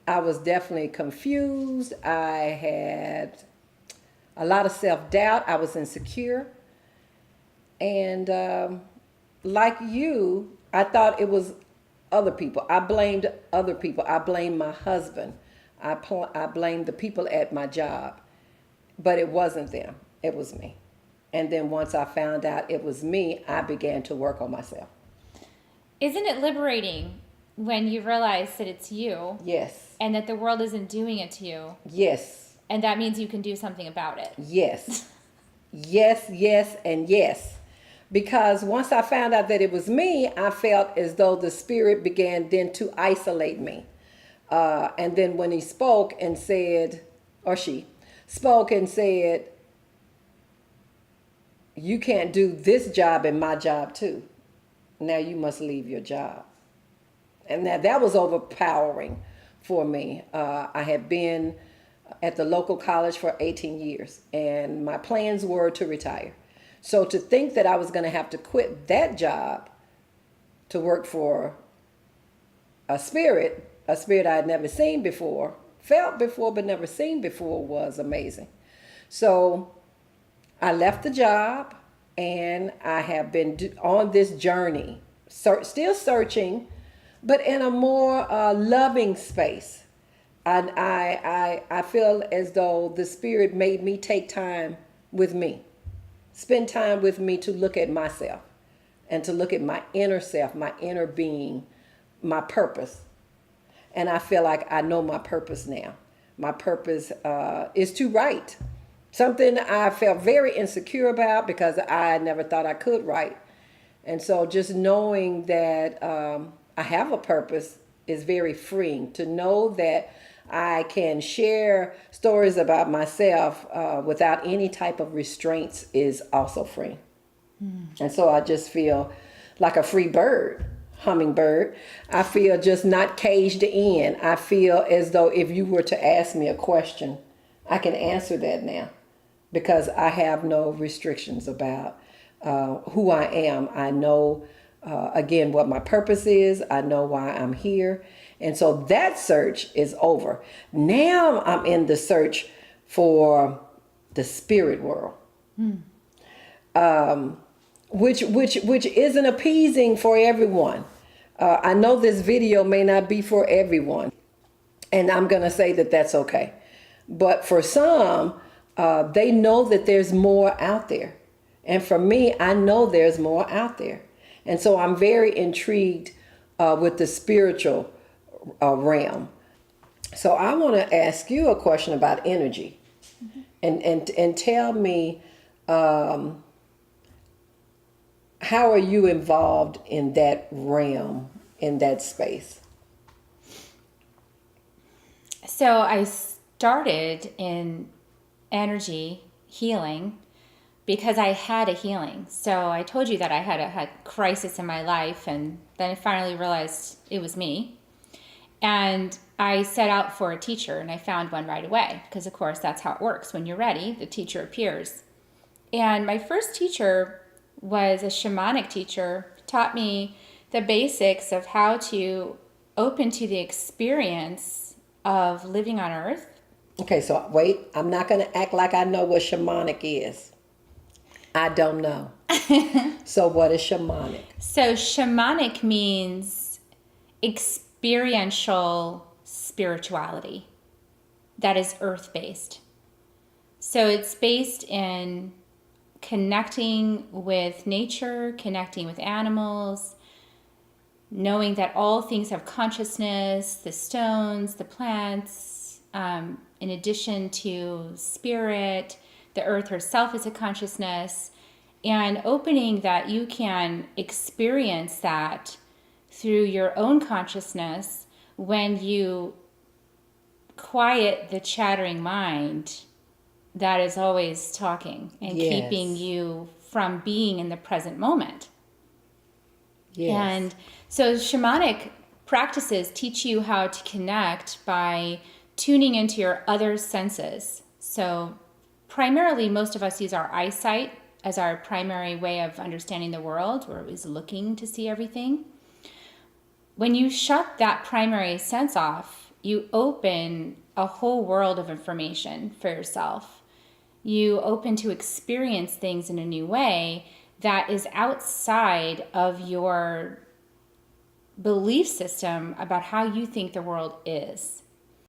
I was definitely confused. I had a lot of self-doubt. I was insecure. And like you, I thought it was other people. I blamed other people. I blamed my husband. I blamed the people at my job. But it wasn't them. It was me. And then once I found out it was me, I began to work on myself. Isn't it liberating when you realize that it's you Yes. and that the world isn't doing it to you? Yes. And that means you can do something about it. Yes. Yes, yes, and yes. Because once I found out that it was me, I felt as though the spirit began then to isolate me. And then when he spoke and said, or she spoke and said, you can't do this job and my job too. Now you must leave your job. And that was overpowering for me. I had been at the local college for 18 years, and my plans were to retire. So to think that I was going to have to quit that job to work for a spirit I had never seen before, felt before but never seen before, was amazing. So I left the job, and I have been on this journey, still searching, but in a more loving space. I feel as though the Spirit made me take time with me, spend time with me to look at myself and to look at my inner self, my inner being, my purpose. And I feel like I know my purpose now. My purpose is to write. Something I felt very insecure about because I never thought I could write. And so just knowing that I have a purpose is very freeing. To know that I can share stories about myself without any type of restraints is also freeing. And so I just feel like a free bird, hummingbird. I feel just not caged in. I feel as though if you were to ask me a question, I can answer that now because I have no restrictions about who I am. I know, again, what my purpose is. I know why I'm here. And so that search is over. Now I'm in the search for the spirit world. Which isn't appeasing for everyone. I know this video may not be for everyone, and I'm going to say that that's okay. But for some, they know that there's more out there. And for me, I know there's more out there. And so I'm very intrigued with the spiritual realm. So I want to ask you a question about energy. And tell me, how are you involved in that realm, in that space? So I started in energy healing because I had a healing. So I told you that I had a crisis in my life, and then I finally realized it was me. And I set out for a teacher, and I found one right away because, of course, that's how it works. When you're ready, the teacher appears. And my first teacher was a shamanic teacher, taught me the basics of how to open to the experience of living on earth. Okay, so wait, I'm not going to act like I know what shamanic is. I don't know. So what is shamanic? So shamanic means experiential spirituality that is earth-based. So it's based in connecting with nature, connecting with animals, knowing that all things have consciousness, the stones, the plants, in addition to spirit, the earth herself is a consciousness, and opening that you can experience that through your own consciousness when you quiet the chattering mind that is always talking and keeping you from being in the present moment. Yes. And so shamanic practices teach you how to connect by tuning into your other senses. So primarily, most of us use our eyesight as our primary way of understanding the world. We're always looking to see everything. When you shut that primary sense off, you open a whole world of information for yourself. You open to experience things in a new way that is outside of your belief system about how you think the world is.